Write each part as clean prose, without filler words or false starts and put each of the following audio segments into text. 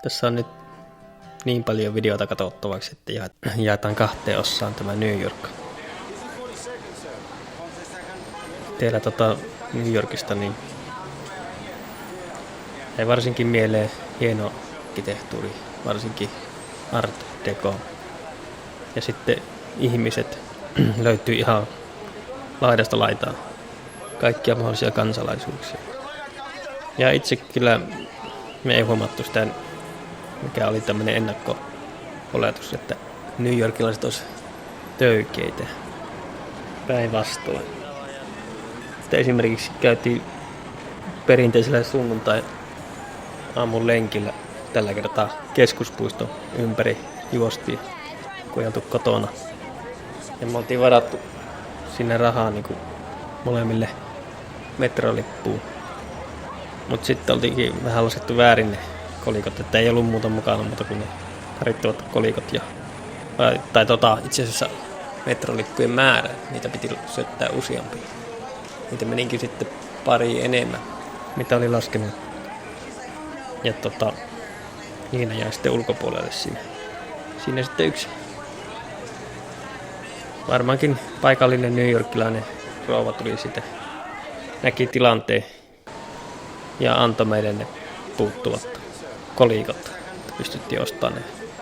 Tässä on nyt niin paljon videota katsottavaksi, että jaetaan 2 osaan tämä New York. Teillä New Yorkista niin ei varsinkin mieleen hieno arkkitehtuuri, varsinkin Art Deco. Ja sitten ihmiset löytyy ihan laidasta laitaan. Kaikkia mahdollisia kansalaisuuksia. Ja itse kyllä me ei huomattu sitä, mikä oli tämmöinen ennakko-oletus, että New Yorkilaiset olisi töykeitä. Päinvastoin. Sitten esimerkiksi käytiin perinteisellä sunnuntai-aamun lenkillä tällä kertaa keskuspuiston ympäri juostiin, kun ei oltu kotona. Ja me oltiin varattu sinne rahaa niin kuin molemmille metrolippuun. Mutta sitten oltiinkin vähän laskettu väärin ne kolikot, että ei ollut muuta mukana muuta kuin ne tarvittavat kolikot. Itse asiassa metrolippujen määrä, niitä piti syöttää useampia. Niitä menikin sitten pari enemmän, mitä oli laskenut. Ja Niina jäi sitten ulkopuolelle siinä sitten yksi. Varmaankin paikallinen newyorkilainen rouva tuli sitten, näki tilanteen ja antoi meille ne puuttuvat kolikot. Pystyttiin ostamaan ne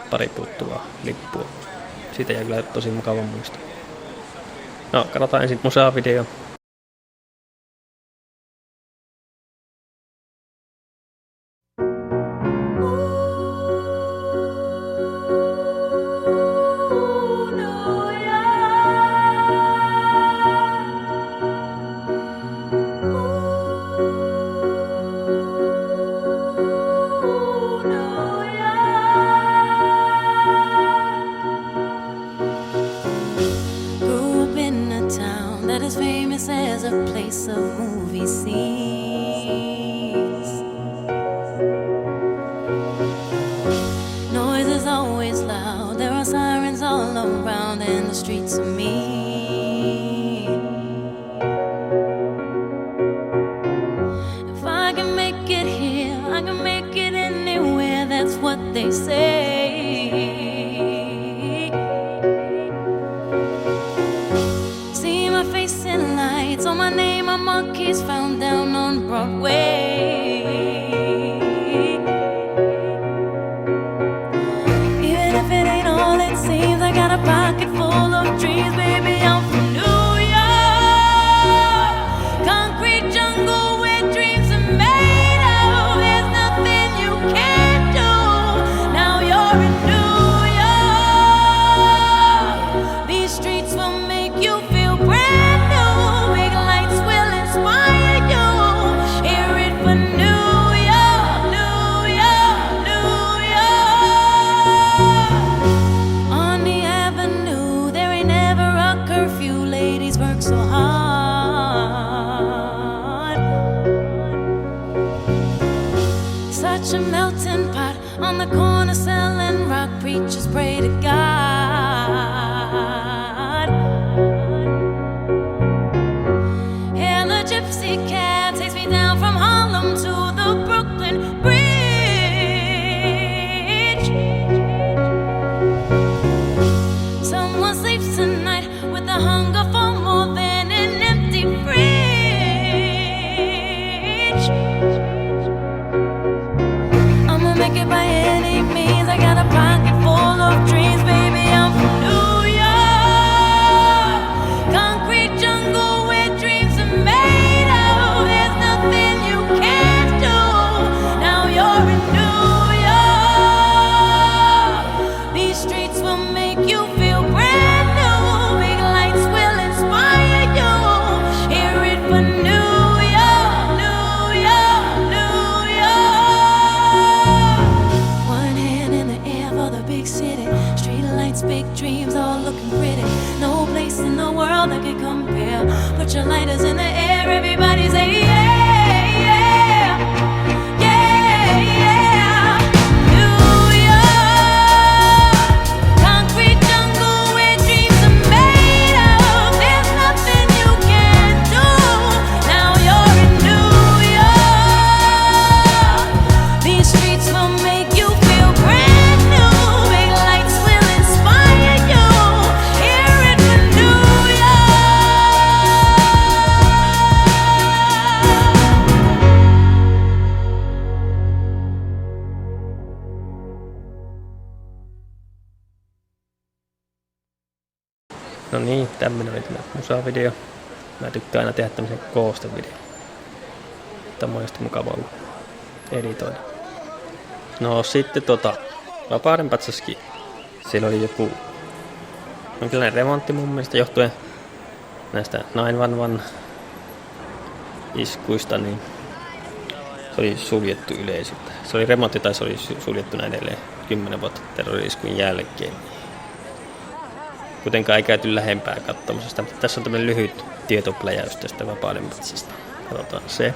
pari puuttuvaa lippua. Siitä jäi kyllä tosi mukava muisto. No, katsotaan ensin musaa-video. As famous as a place of movie scenes. Noise is always loud. There are sirens all around, and the streets are mean. If I can make it here, I can make it anywhere. That's what they say. On my name, my monkeys found down on Broadway. Even if it ain't all it seems, I got a pocket full of dreams, baby. I'm from New York, concrete jungle where dreams are made of. There's nothing you can't do. Now you're in New York. These streets will make you feel brand. So hard. Such a melting pot on the corner selling rock. Preachers pray to God. And the gypsy cab takes me down from Harlem to the Brooklyn Bridge. Someone sleeps tonight with the hunger for more than an empty fridge. I'ma make it by any means. I got a pocket full of dreams, baby. I'm from New York, concrete jungle where dreams are made of. There's nothing you can't do. Now you're in New York. These streets will make you feel brand new. Big lights will inspire you. Hear it for New York, New York, New York. One hand in the air for the big city. Street lights, big dreams, all looking pretty. No place in the world that can compare. Put your lighters in the air, everybody say yeah, yeah, yeah, yeah. New York, concrete jungle where dreams are made of. There's nothing you can't do. Now you're in New York. These streets will make you feel No niin, tämmönen oli tämä musavideo. Mä tykkään aina tehdä tämmösen koostevideo. Tämä on just mukava ollut editoida. No sitten Vapauden patsaskin. Siellä oli joku jonkinlainen remontti mun mielestä johtuen näistä 911 iskuista, niin se oli suljettu yleisöltä. Se oli remontti tai se oli suljettu edelleen 10 vuotta terrori-iskun jälkeen. Kuitenkaan ei käyty lähempää katsomisesta, mutta tässä on tämmöinen lyhyt tietopläjäys tästä Vapauden patsasta. Katsotaan se.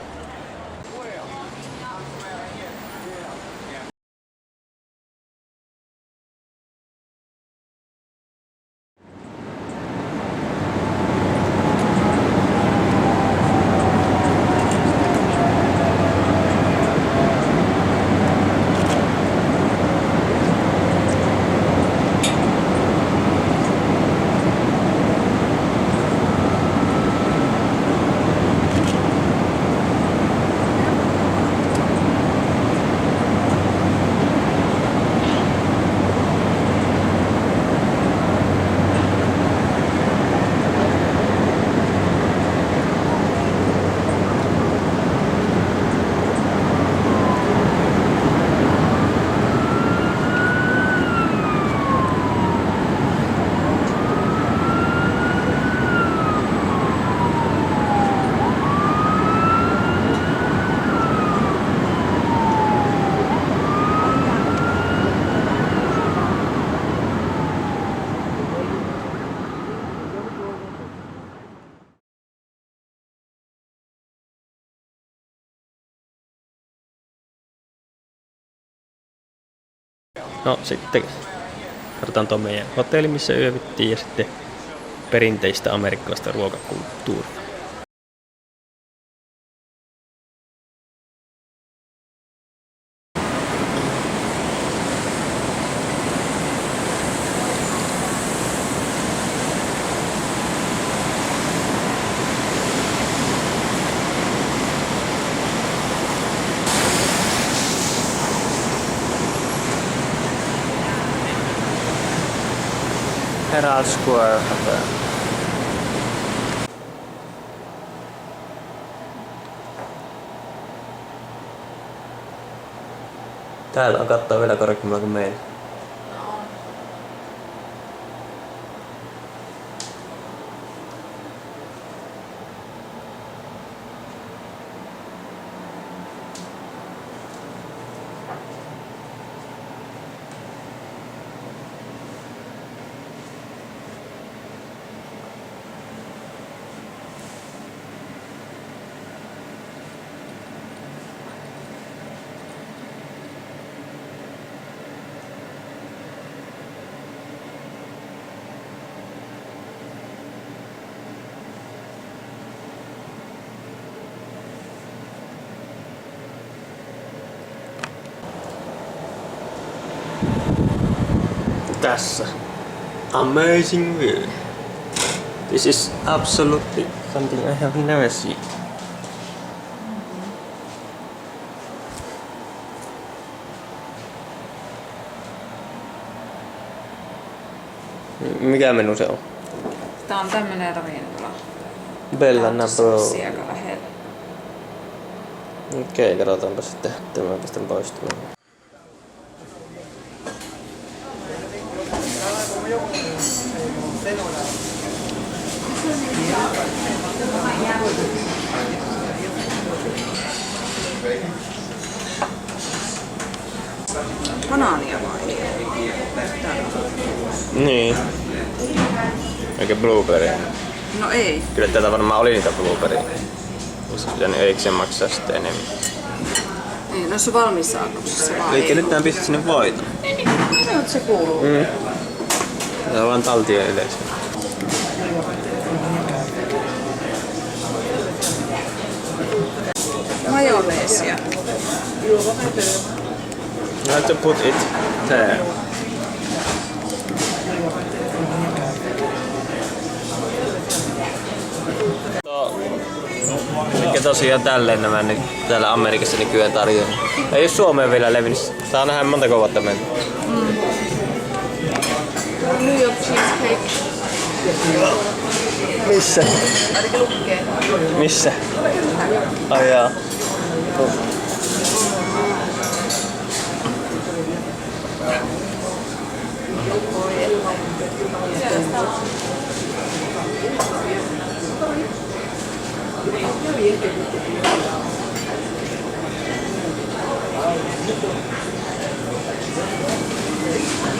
No sitten katsotaan tuo meidän hotelli, missä yövyttiin ja sitten perinteistä amerikkalaista ruokakulttuuria. Herald Square Hotel. Täällä on kattoa vielä korkeammalla kuin meillä. Tässä. Amazing view. This is absolutely something I have never seen. Mikä menu se on? Tää on tämmönen ravintola. Bella Nabro. Aika lähellä. Okei, katsotaanpa sitten. Mä pistän poistumaan. Banaania vai? Niin. Eikä blueberry. No ei. Kyllä tätä varmaan oli niitä blueberry. Olisi pitänyt erikseen maksaa sitten enemmän. Ei, no se valmiissa annoksessa vaan. Eli nyt tämän pistät sinne voita. No, se kuuluu. Tää on vaan taltien yleisö. Majoneesia. You have to put it there. Mikä tosiaan tälleen nämä nyt täällä Amerikassa nykyään tarjoaa. Ei oo Suomeen vielä levinnyt. Saa nähdä montako vuotta mennyt. New York cheesecake. Missä? Ainakin lukee. Missä? Ai jaa.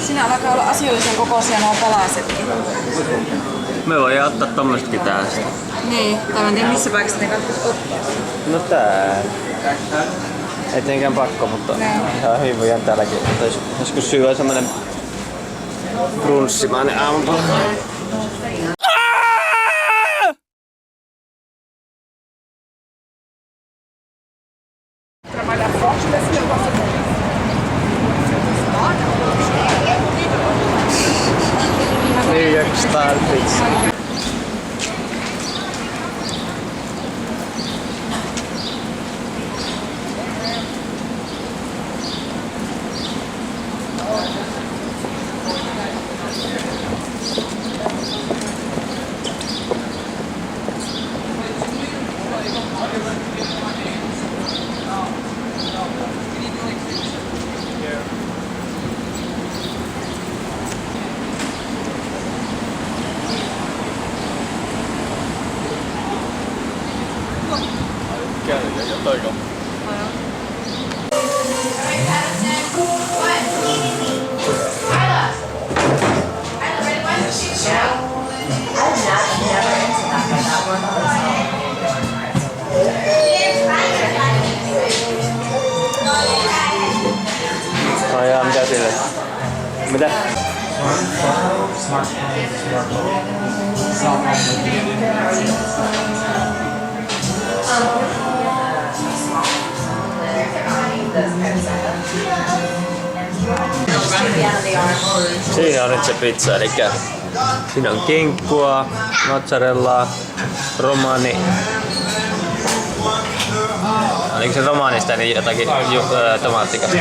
Siinä alkaa olla asioillisen kokoisia nuo palasetkin. Me voidaan ottaa tommosetkin tästä. Niin, tai en tiedä missä paikassa ne katsoisi ottaa. No tää. Ei tietenkään pakko, mutta ihan hyvin voidaan täälläkin. Joskus syödä semmonen brunssimainen aamupala. New York style pizza. Ai jaa, mitä sille? Mitä? Siinä on nyt se pizza, eli siinä on kinkkua, mozzarellaa, romani. Oliko se romanista niin jotakin tomaattikasta?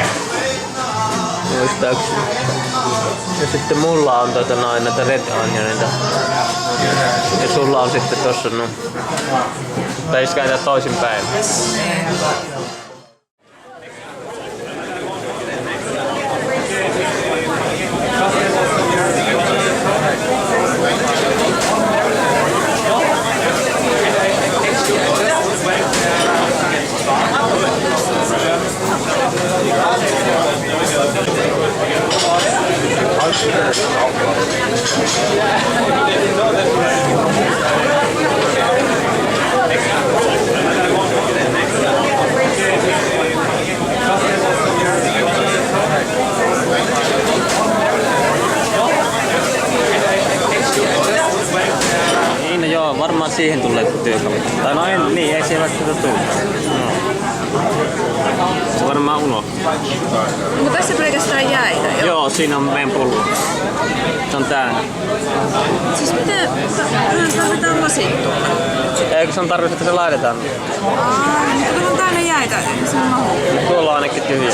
Muistaakseni. Ja sitten mulla on näitä red onionita. Ja sulla on sitten tossa no. Tai jos kääntää toisinpäin. Niin, no joo, varmaan siihen tulee työkalut. Tai no en, niin, ei siihen välttämättä tule. No. Se varmaan unohtaa. Onko tässä pelkästään jäitä? Joo, siinä on meidän pullo. Se on täynnä. Siis miten? Tarvitaan lasit tuolla. Eikö se on tarkoitus, että se laitetaan? Tuolla on täynnä jäitä, eikä se mahu. Tuolla on ainakin tyhjä.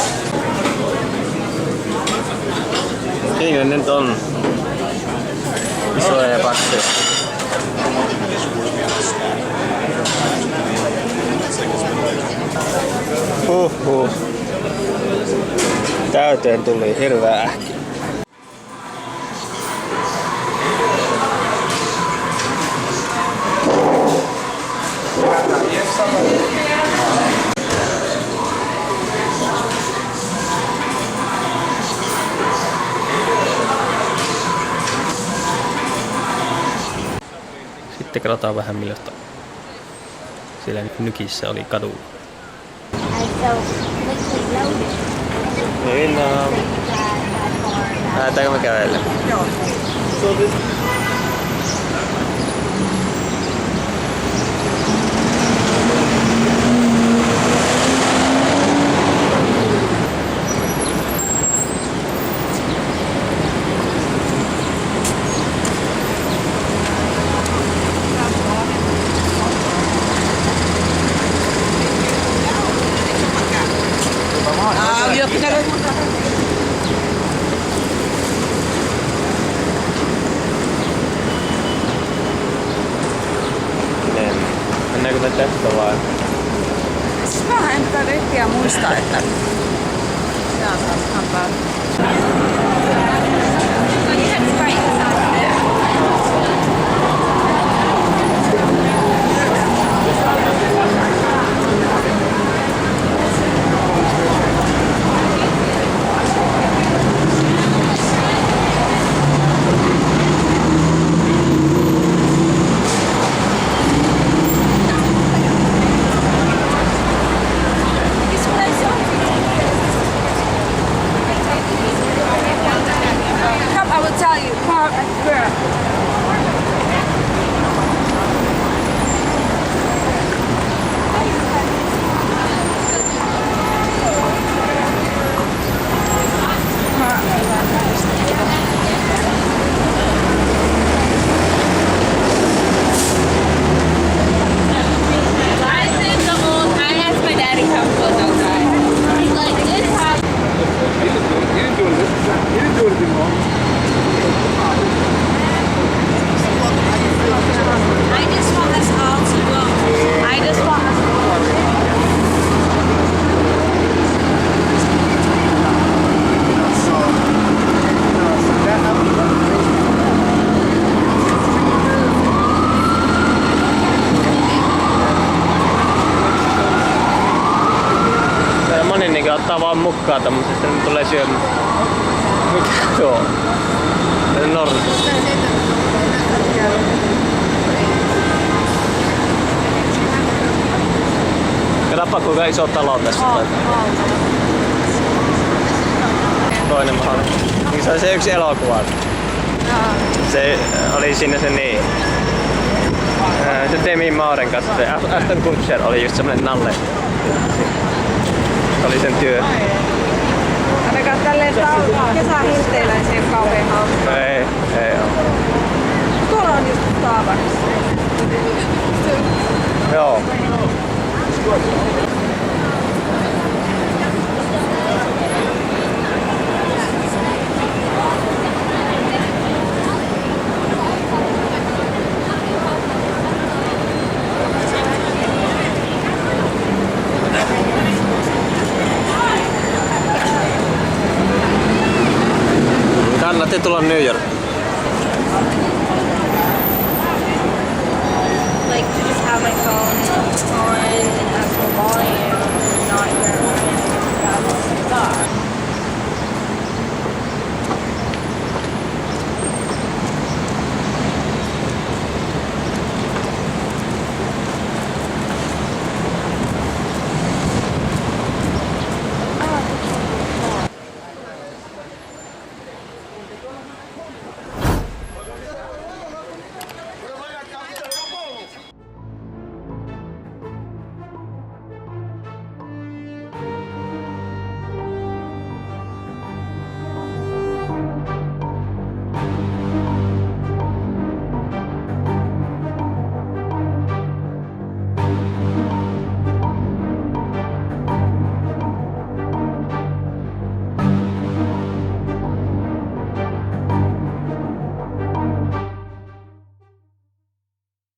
Siinä nyt on isoja pakkeja. Täyteen tuli hirveä ähki. Sitten katsotaan vähän millaista siellä Nykissä oli kadulla. Niin no. Lähdetäänkö me kävelle? Joo. tästä vai? Siis mä en tätä rehtiä muista, että... Come, I will tell you. Come, girl. I asked my daddy how it was outside. Like this house. I just want us all to go. I just want us to go. Täällä moni niinku ottaa vaan mukaan tämmöisestä, niin tulee syömään. Mikä tuo? Norsu. Katsoppa kuinka iso talo tässä on. Toinen mahdollinen. Se oli se yksi elokuva. Se oli siinä se niin. Se Demi Mooren kanssa, se Ashton Kutcher oli just semmonen nalle. Se oli sen työ. Ainakaan tälleen kesähirteillä ei se ole kauhean hauska. Ei oo. Tuolla on just Starbucks. Joo. Kannatti tulla New York. Like just have my phone on and have full volume, not hear what I'm